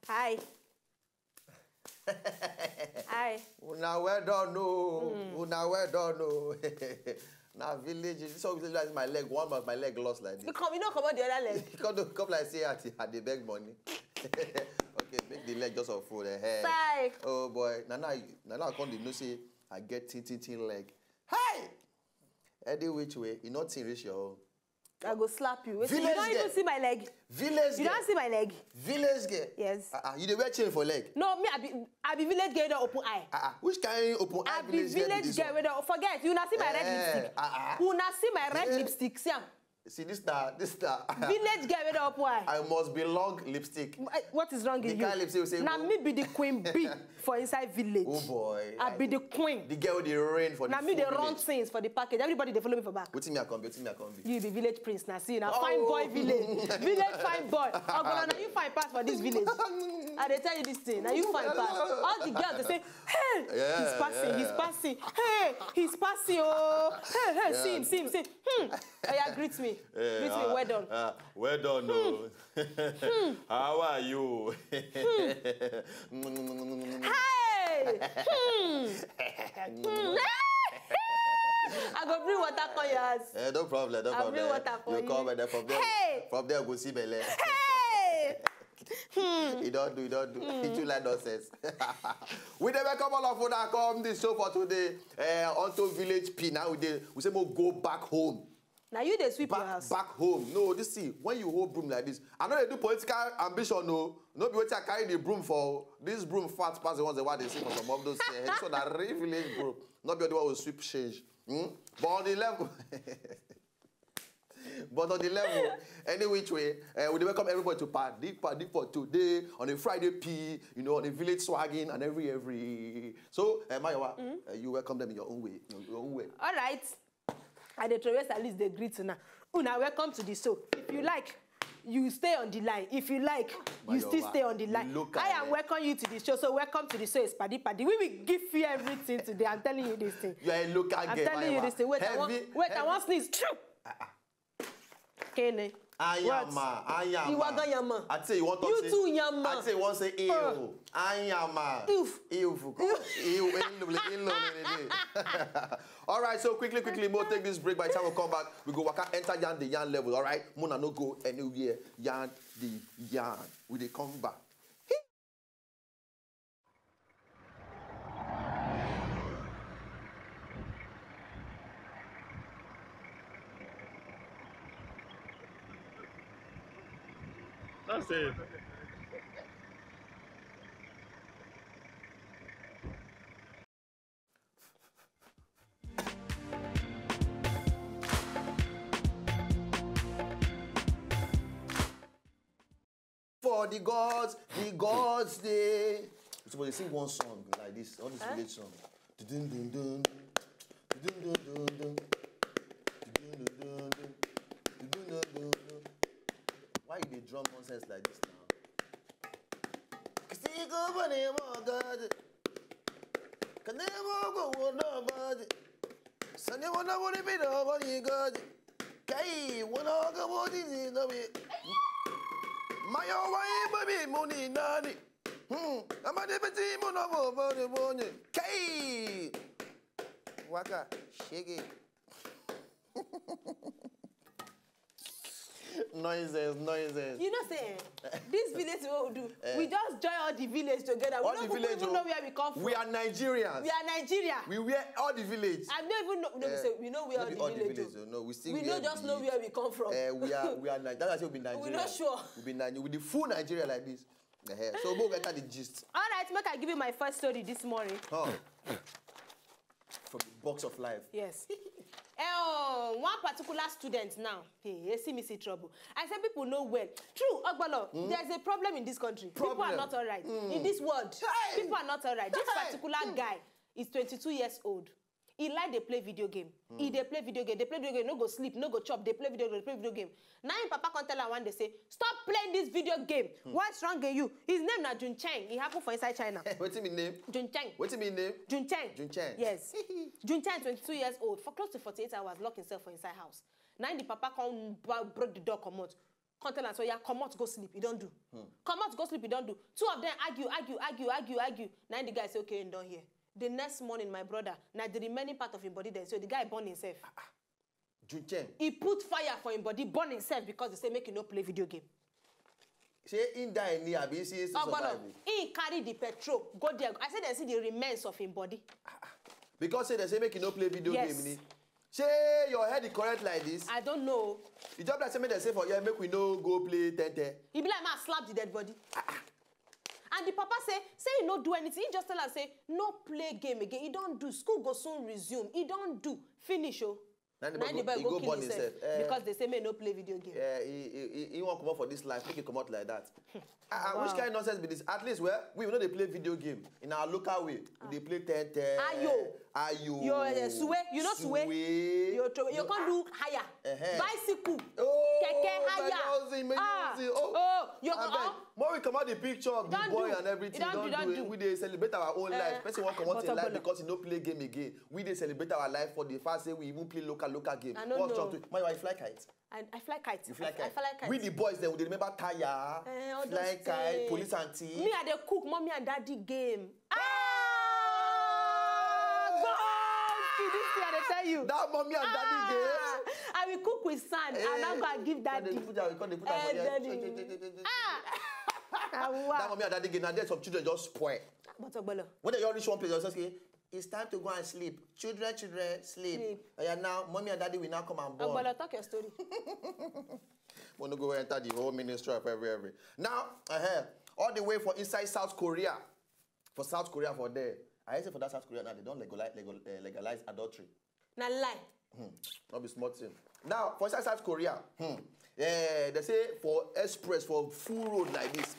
Hi. Hi. Now well done, no. Now well done, no. Now village. So village my leg. One of my leg lost like this. You don't come out the other leg. Come like say at the beg money. Okay, make the leg just of food. Sigh. Oh boy. Now I come to know say I get tin leg. Hi. Any which way, you not reach your. I go slap you. Village you don't even see my leg. Village You don't see my leg. Village girl. Yes. You dey wear chain for leg. No, me I be village girl with open eye. Which kind open eye village girl? I be village girl with forget. You not see my red lipstick. You not see my red lipstick. See am. See this star. Village girl with open eye. I must be long lipstick. What is wrong with you? The kind lipstick will say. Now me be the queen bee for inside village. Oh boy. I be the queen. The girl with the rain for the. Now me the run things for the package. Everybody they follow me for back. What's me I come be? You be village prince now. See now fine boy village. Village fine boy. Ogbolor, now you fine pass for this village. And they tell you this thing. Now you fine pass. All the girls they say, hey, he's passing. Hey, he's passing. Oh, hey, see him. Oh yeah, greet me. Greet me. Well done. Well done, no. How are you? Hey! I go bring water for your house. No problem. I'll bring water for you. You come and then from there. Hey! From there, go see Bele. Hey! You don't do. You too like nonsense. We never come all of that come this show for today. Onto Village P. Now we say more go back home. Now you they sweep your house. Back home. No, this see, when you hold broom like this, I know they do political ambition, no. No be what I carry the broom for. This broom fat pass the ones that they see from some of those this one a real village broom. Not be the one who sweep change. But on the level. But on the level, any which way, we welcome everybody to PADI for today, on a Friday P, on a village swagging and every. So, Mayowa, you welcome them in your own way. All right. I the traverse at least they greet now. Una welcome to the show. If you like, you stay on the line. If you like, you still stay on the line. I am welcome you to the show. So welcome to the show. It's PADI. We will give you everything today. I'm telling you this thing. You are a local girl. I'm telling you this thing. Wait, I want sneeze. Kene. Ayama. Yama. I say you want to say. You too, Yama. I say you want to say ew. Ayama. All right, so quickly, we'll take this break. By the time we come back, we go enter yarn the yarn level. All right, Mona no go anywhere. Yarn the yarn. We they come back. That's it. For the gods, they. So they sing one song like this, all this village song. Why you drum nonsense like this now? Mayowa baby money nani. I'm a deputy mono. Kay. Waka shake it. Noises. You know, say this village what we do. We just join all the village together. We don't even know where we come from. We are Nigerians. We are Nigeria. We wear all the village. I don't even know. We know where all the village. No, we still. We don't just know where we come from. We are. That's why we be Nigeria. We're not sure. We be Nigeria with the full Nigeria like this. So we'll get the gist. All right, make I give you my first story this morning. Oh. From the box of life. Yes. One particular student now, he see me see trouble. I said people know well. True, Ogbolor, there's a problem in this country. People are not all right. In this world, people are not all right. This particular guy is 22 years old. He like they play video game. They play video game, no go sleep, no go chop, they play video game. Now him papa can tell her one day say, stop playing this video game. What's wrong with you? His name na Chee-chumtin. He happened for inside China. What's his name? Chee-chumtin. What's his name? Chee-chumtin. Yes. Chee-chumtin, 22 years old, for close to 48 hours, locked himself for inside house. Now the papa come break the door, come out. come tell am so yeah, comot go sleep, you don't do. Comot go sleep, you don't do. Two of them argue. Now the guy say, okay, you don't hear. The next morning, my brother, now the remaining part of his body there, so the guy burn himself. Junchen. He put fire for him body, burn himself because they say make him no play video game. Say in die in the he he carry the petrol, go there. I said they see the remains of him body. Because say they say make you no play video game. Say your head is correct like this. I don't know. The job that say make they say for you make we no go play 10-10. He be like, man, slap the dead body. And the papa say he no do anything. He just tell her, say, no play game again. He don't do. School go soon resume. He don't do. Finish, oh. Now the boy go kill himself. Because they say, may no play video game. He won't come out for this life. Make it come out like that. Wow. Which kind of nonsense be this? At least, well, we know they play video game. In our local way, they play 10-10. Ayo. Suwe. You know suwe? You can't do higher. Bicycle. Keke higher. More we come out the picture of the boy and everything. Don't do it. We they celebrate our own life. Person won't come out in life because he no play game again. We they celebrate our life for the first day we even play local game. What's wrong to my wife fly kite? I fly kite. You fly kite? I fly kite. We the boys then we remember tire, fly kite, police and tea. Me and they cook mommy and daddy game. Tell you. That mommy and daddy game. I will cook with sand and I'm going to give daddy. That mommy and daddy game. And then some children just spoil. But Ogbolor. When they all reach one place, they just say, it's time to go and sleep. Children, sleep. And now, mommy and daddy will now come and born. Ogbolor, talk your story. Want to go enter the whole ministry of every. Now, all the way for inside South Korea. For South Korea for there. I say for that South Korea now, they don't legalize adultery. Now lie. Not be smart thing. Now, for South Korea, they say for express, for full road like this,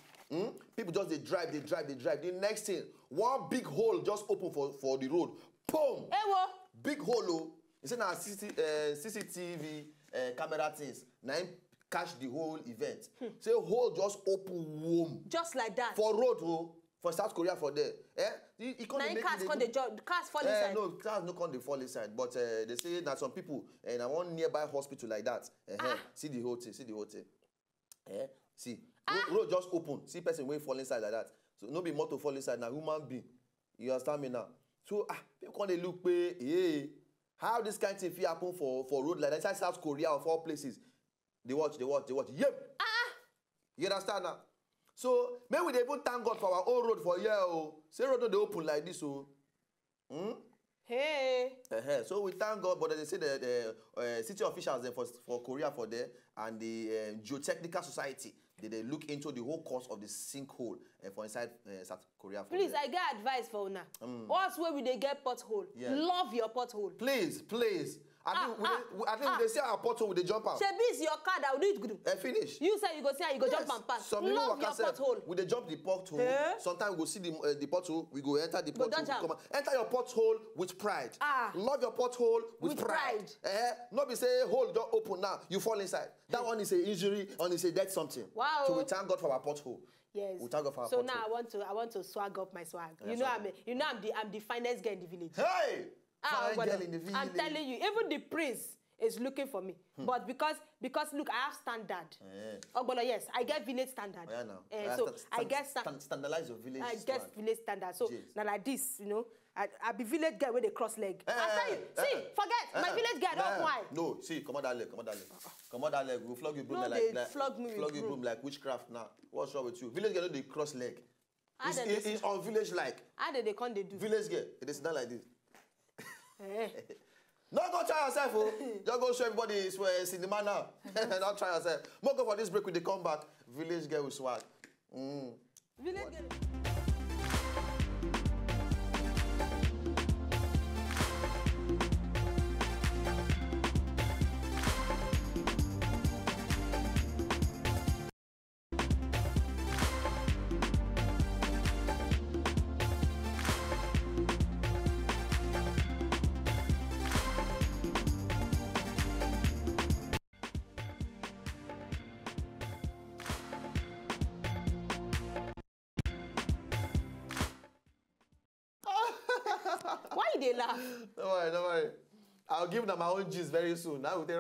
people just they drive. The next thing, one big hole just open for the road. Boom! Big hole. You see now CCTV camera things. Now catch the whole event. Say hole just open womb. Just like that. For road, for South Korea for there. Cars fall inside. No, cars no come they fall inside. But they say that some people and I want nearby hospital like that. See the whole thing. See. Road just open. See person way fall inside like that. So no be motor fall inside now. Human being. You understand me now? So people come they look how this kind of thing happen for road like that inside South Korea or 4 places. They watch. Yep. You understand now? So maybe we even thank God for our own road for here. Say road they open like this. Hey. So we thank God, but they say the city officials for Korea for there and the Geotechnical Society they look into the whole cause of the sinkhole for inside South Korea. For please, there. I get advice for una. What's where we they get pothole? Yeah. Love your pothole. Please. I think they say our pothole with the jump out. Shebi is your car that will do it good. Finish. You say you go see how you go jump and pass. Love your pothole. We they jump the pothole. Sometimes we go see the pothole. We go enter the pothole. Enter your pothole with pride. Love your pothole with pride. Not be say hole don't open now. You fall inside. That one is an injury. One is a death something. Wow. So we thank God for our pothole. Yes. We thank God for our so pothole. now I want to swag up my swag. Yeah, I'm the finest girl in the village. Hey! Fine girl in the village. I'm telling you, even the prince is looking for me. But because look, I have standard. Ogbolor, yes, I get village standard. So I get standardize your village. I get village standard. So now like this, I be village girl with a cross leg. I tell you, see, forget my village girl. Don't why. No, see, come on that leg. We'll flog you broom flog you broom like witchcraft now. What's wrong with you? Village girl, they cross leg. It's on village like. How they can't they do? Village girl, it is not like this. Not go try yourself, just go show everybody it's cinema now. Don't try yourself. More go for this break with the comeback. Village girl with swag. Village girl. Why they laugh? Don't worry. I'll give them my own gist very soon. Now we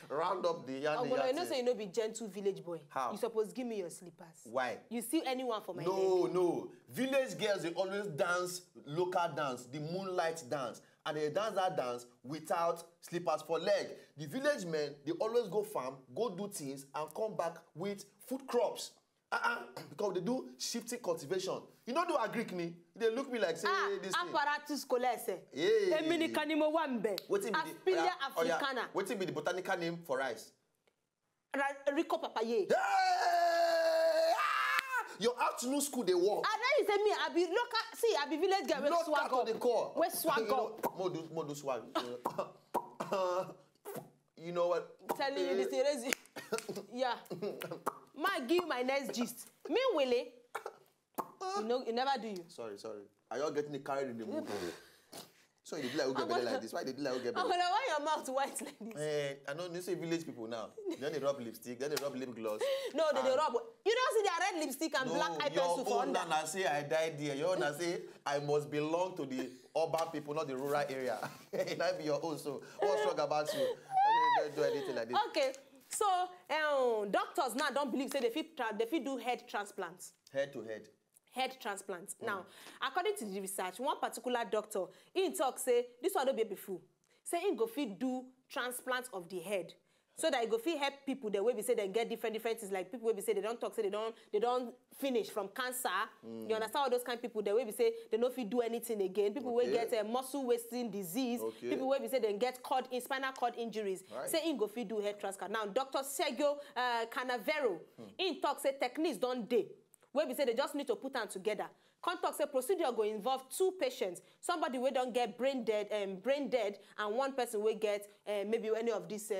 round up the yarn. Ogbolor, you know, so you know, be gentle village boy. How? You supposed give me your slippers. Why? You see anyone for my No. Village girls, they always dance local dance, the moonlight dance. And they dance that dance without slippers for leg. The village men, they always go farm, go do things, and come back with food crops. Because they do shifting cultivation. You know, do agree me? They look me like say this apparatus colese. Yeah. Eminikanimo wambe. Aspilia africana. What be the botanical name for rice? Rico papaye. Yeah! Your afternoon school they work. And then you say me, I be local. See, I be village girl. Not swag up. The core. We swag up. More do swag. You know what? Telling you this is yeah. Might give you my next gist. Me Willie. You know, you never do you. Sorry. Are you all getting carried in the mood? So you do like get better like this? Why they do like get better? Why your mouth white like this? I know you say village people now. Then they rub lipstick, then they rub lip gloss. No, they rub. You don't see their red lipstick and black eye pencil for under. Your own say I died there. Your own say I must belong to the urban people, not the rural area. It might be your own. So what's wrong about you? Don't do anything like this. Okay. So doctors now don't believe say they fit do head transplants. Head to head. Head transplants. Now, according to the research, one particular doctor, he talk say, this one don't be before. Say he go fit do transplants of the head. So that he go fit help people the way we say they get different things. Like people will be say they don't talk, say they don't finish from cancer. You understand all those kind of people the way we say they don't fit do anything again. People will get a muscle wasting disease. People will be say they get spinal cord injuries. Right. Say he go fit do head transplant. Now, Dr. Sergio Canavero, he talk say techniques don't day. Where we say they just need to put them together. Contact say procedure go involve 2 patients. Somebody will don't get brain dead, and one person will get maybe any of these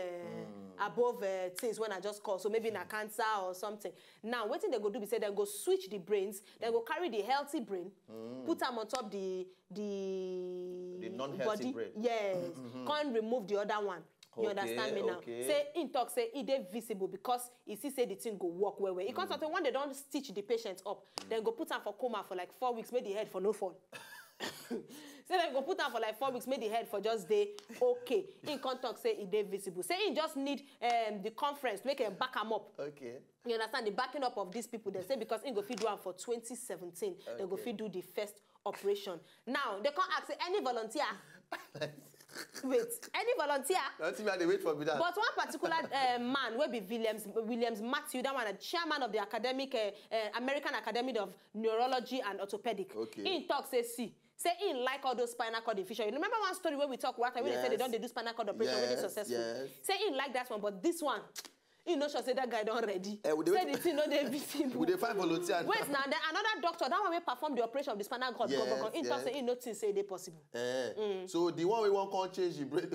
above things when I just call. So maybe in a cancer or something. Now, what thing they go do? We say they go switch the brains. They go carry the healthy brain, put them on top the non-healthy brain. Yes, can't remove the other one. You understand me now? Say in talk say it is visible because he see say the thing go work well. It comes out when they don't stitch the patient up, then go put them for coma for like 4 weeks, make the head for no fall. So they go put them for like 4 weeks, make the head for just day okay. In contact say it is visible. Say he just need the conference make him back them up. Okay. You understand the backing up of these people? They say because he go fit do one for 2017, they go fit do the first operation. Now they can't ask any volunteer. Wait, any volunteer? They wait for me that. But one particular man will be Williams Matthew, that one a chairman of the American Academy of Neurology and Orthopedic. Okay. He talks say he like all those spinal cord infusion. You remember one story where we talk what I really said they don't do spinal cord operation when it's successful. Yes. Say he like that one, but this one. You know, sure say that guy don't ready. Say the thing no dey visible. Would they find volunteers? Wait now, then another doctor, that one will perform the operation of the spinal cord. In talk say he no think say they possible. So the one we want can't change the brain.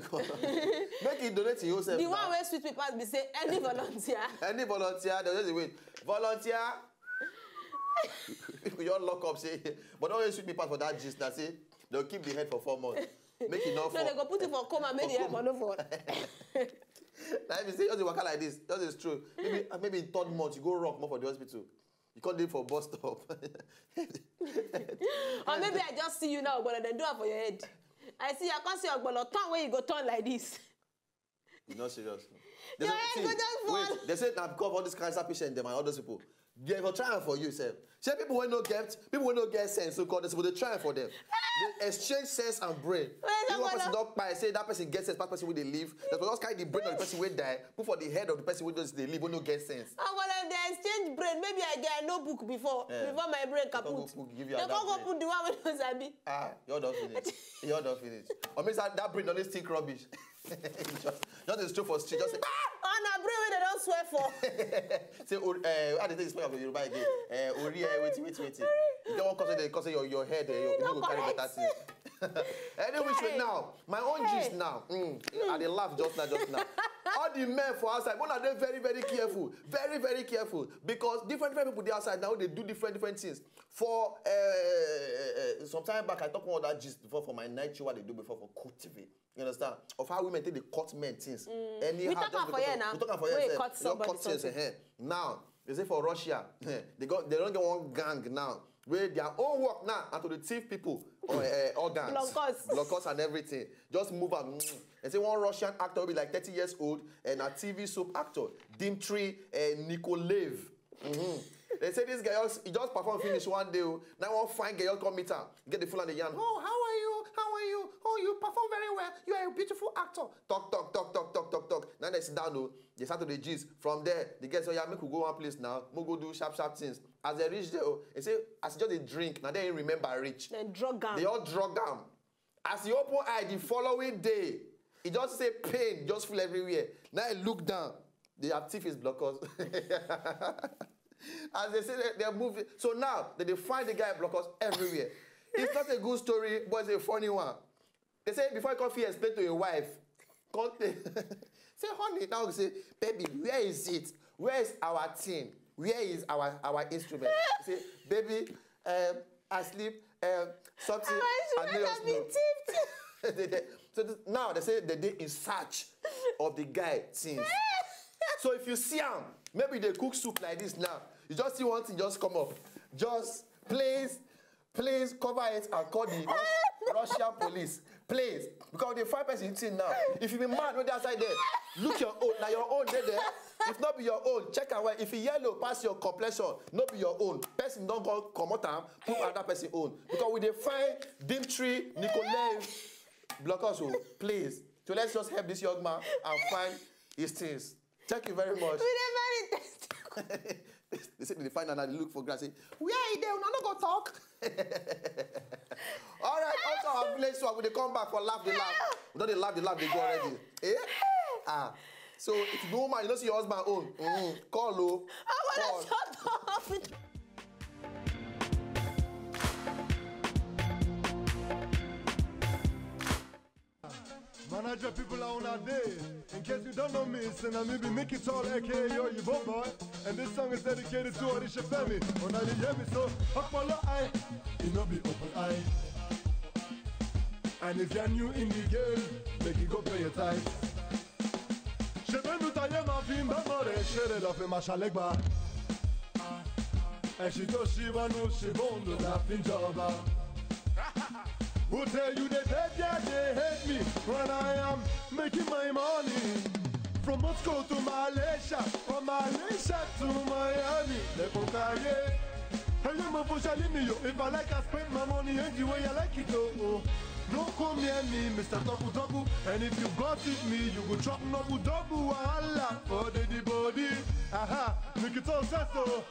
Make it donate to yourself. The one where sweet people be say any volunteer. Any volunteer, they'll just wait. Volunteer. You all lock up say, but don't sweet people for that gist. That's it. They'll keep the head for 4 months. Make it not fall. No, they go put it for coma, make the head for no fall. Like if you say just work like this, that is true. Maybe in 3rd month you go wrong more for the hospital. You can't do it for bus stop. Or maybe I just see you now, but then do it for your head. I see I can't see Ogbolor turn where you go turn like this. You're not serious. Your head go just fall. Wait, they say now because of all these cancer patients, them and all those people, they go try for you, sir. Say people will not get sense, so called this, but they try for them. They exchange sense and brain. If one person don't buy, say that person gets sense, that person will they live. That's what carry the brain of the person will die. Put for the head of the person will just they live, will not get sense. And when they exchange brain, maybe I get a notebook before my brain kaput. They can't go put the one with those abi. You're not finished. You're not finished. Or maybe that brain don't stick rubbish. just a stroke for street. Just say, on a brain where they don't swear for. Say, how did they speak of Yoruba again? Wait. You don't want to cause your head, you don't carry better things. Anyway, now, my own gist now. I dey laugh just now. All the men for outside, one of them very, very careful. Very, very careful. Because different people there outside now, they do different things. For some time back, I talked about that gist before for my night show, what they do before for cultivate. You understand? Of how women take the cut men things. We talking for you now. We talking for you. Cut somebody something. Now, they say for Russia, they don't get one gang now. where their own work now and to the thief people organs, blockers and everything. Just move on. And say one Russian actor will be like 30 years old and a TV soap actor, Dmitry Nikolaev. They say this guy he just performed finish one day. Now one fine girl come meet her, get the full and the yarn. Oh, how are you? How are you? Oh, you perform very well. You are a beautiful actor. Talk. Now they sit down, they start to the gist. From there, the guys say, yeah, make we go one place now. We go do sharp things. As they reach there, they say, as just a drink, now they ain't remember rich. Then drug them. They all drug them. As he open eye the following day, he just say pain, just feel everywhere. Now he look down. They have teeth blockers. As they say, they're moving. So now, they find the guy blockers everywhere. It's not a good story, but it's a funny one. They say, before you come here, explain to your wife. Say, honey, now you say, baby, where is it? Where is our thing? Where is our instrument? Say, baby, I sleep, something. Our instrument has been tipped. So now they say they're in search of the guy things. So if you see him, maybe they cook soup like this now. You just see one thing just come up. Just please cover it and call the Russian police. Please. Because the 5 person thing now. If you be mad when they're outside there, look your own. Now your own there. If not be your own, check away. If you yellow pass your complexion, not be your own. Person don't go come out and put another person own. Because we define Dmitry Nikolaev blockers, please. So let's just help this young man and find his things. Thank you very much. We never intend. They say they find and they look for grass. Say, where are you there? We're not gonna talk. All right, also our village swag, when they come back for laugh, they laugh. We don't they laugh, they go already. Eh? So if you know man, you don't see your husband own. Call low. I wanna shut up. Manager people are on a day. In case you don't know me, sing a maybe make it all aka yo you boy. And this song is dedicated to all the Shefemi. On a hear me so Ogbolor eye, you know be open eye. And if you're new in the game, make you go pay your tithes. Shefemi taye ma fi mbamore shere la fe mashalegba. And she told she wanu she bondo la finjoba. Who tell you that they hate me when I am making my money? From Moscow to Malaysia, from Malaysia to Miami. If I like, I spend my money any way I like it. Oh. No come near me, Mr. Toku. And if you gossip me, you go chop double. Allah for the body. Aha, make it all so.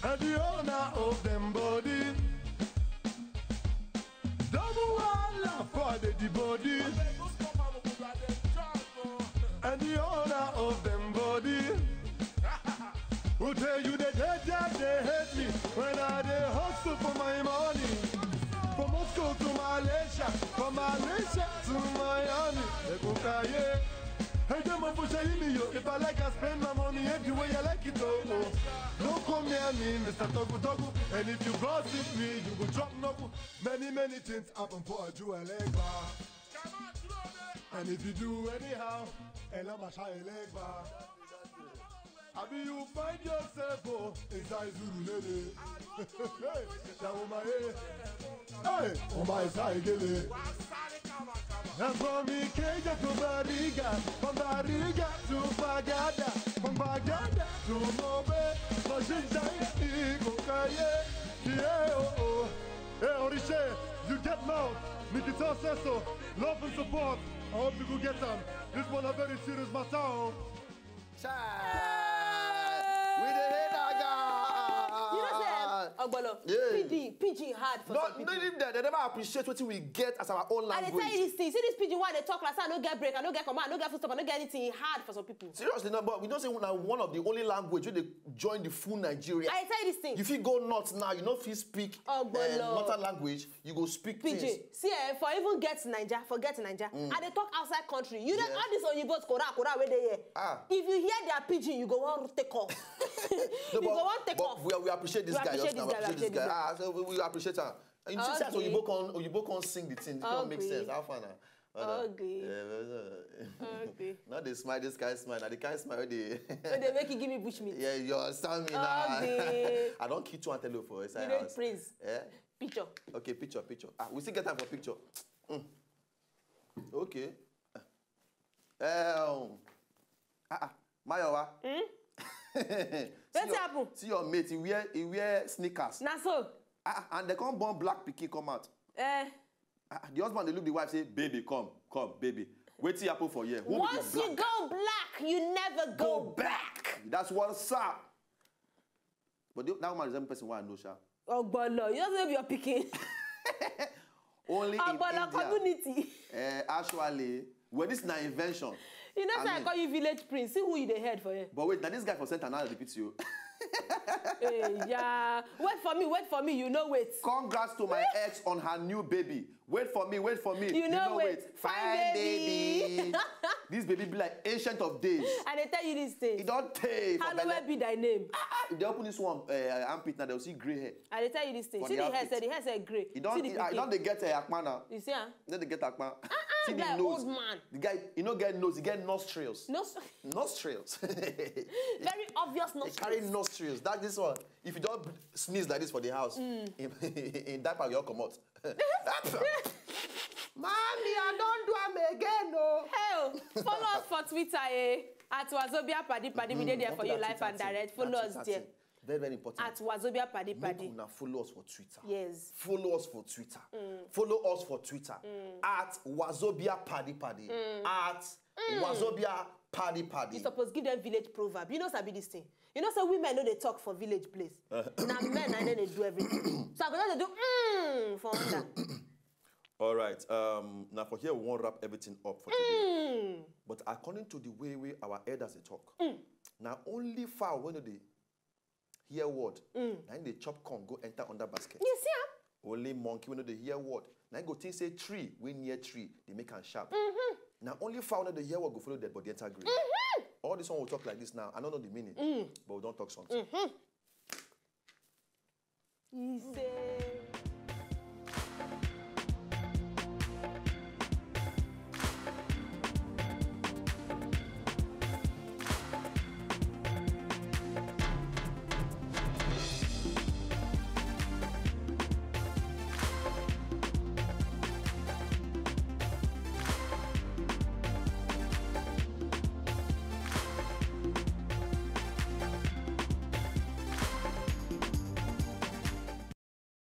And the owner of them body. Double Allah for the body. And the owner of them body. Who tell you that they hate me when I they hustle for my money. From Moscow to Malaysia, from Malaysia to Miami. Hey, them up for me, yo. If I like, I spend my money every way I like it, oh. Don't come near me, Mr. Toku. And if you gossip me, you will drop knuckle. Many things happen for a jewel leg bar. And if you do anyhow, and I'm a shy leg bar. I mean, you find yourself, oh, inside Zulu lady. Hey, oh my side, gilly. And from me, Kajad to Bariga, from Bariga to Bagada, from Bagada to Mobe, Mashinjai, Kokaye, yeah, oh. Hey, Orishe, you get loud. Nikita says so. Love and support. I hope you will get them. This one a very serious matter. We the head You know, Ogbolor, pidgin hard for some people. They never appreciate what we get as our own language. And they tell you this thing. See this pidgin why they talk like I don't get break, I don't get command, I don't get food stop, I don't get anything hard for some people. Seriously, no, but we don't say one of the only language where they join the full Nigeria. I tell you this thing. If you go north now, you know if you speak northern language, you go speak pidgin. things. See, for even get to Nigeria, and they talk outside country. You don't all this on your boat, Kora, where they hear. If you hear their pidgin, you go on take off. No, you go on take off. We appreciate this guy. So we appreciate her. And you see, Oyibo can't sing the thing. It don't make sense. How far now? Okay. Okay. Not the smile, this kind smile. Now the kind smile they. They make you give me bushmeat. Yeah, you understand me now. Okay. I don't kill 2 antelope for inside You need house. praise. Yeah. Picture. Okay, picture. We still get time for picture. Okay. Mayowa. What's happen? See your mate, he wear sneakers. Na so. And they come born black pikin come out. The husband they look the wife say, baby, come, baby. Wait till happen for you. Once you go black, you never go back. That's what's up. But that woman is the only person who I know, Sha. Ogbolor, you don't know your picking. Only Ogbolor in India. Community. Actually, well, this is an invention. You know, I call you village prince. See who you the head for here. But wait, now this guy for Center now repeats you. Hey, yeah. Wait for me. You know wait. Congrats to my ex on her new baby. Wait for me. You know wait. Fine baby. This baby be like ancient of days. And they tell you this thing. It don't take. Hallowed be thy name. If they open this one armpit now, they'll see grey hair. And they tell you this thing. For See the the hair said grey. You don't they get akma now. You see, huh? Then they get akma. See the like nose. old man. The guy, you know, get nose. He get nostrils. Nostrils. Very obvious nostrils. They carry nostrils. This one. If you don't sneeze like this for the house, in that part you all come out. Mommy, I don't do them again, no. Hell, follow us for Twitter, at Wazobia PADI. We did there for you live and direct. Follow us there. Very, very important. At Wazobia PADI. Now follow us for Twitter. Yes. Follow us for Twitter. Follow us for Twitter. At Wazobia PADI. At Wazobia PADI. You supposed give them village proverb. You know sabi this thing. You know, so women know they talk for village place. Now men and then they do everything. So I'm going to do for under. All right. Now for here we won't wrap everything up for today. But according to the way our elders they talk, now only fowl when they hear word, now they chop corn go enter under basket. You see how? Only monkey when they hear word, now go think say tree, we near tree, they make am sharp. Now only fowl when they hear word go follow dead body enter grave. All this one will talk like this now. I don't know the meaning, but we don't talk something. He said.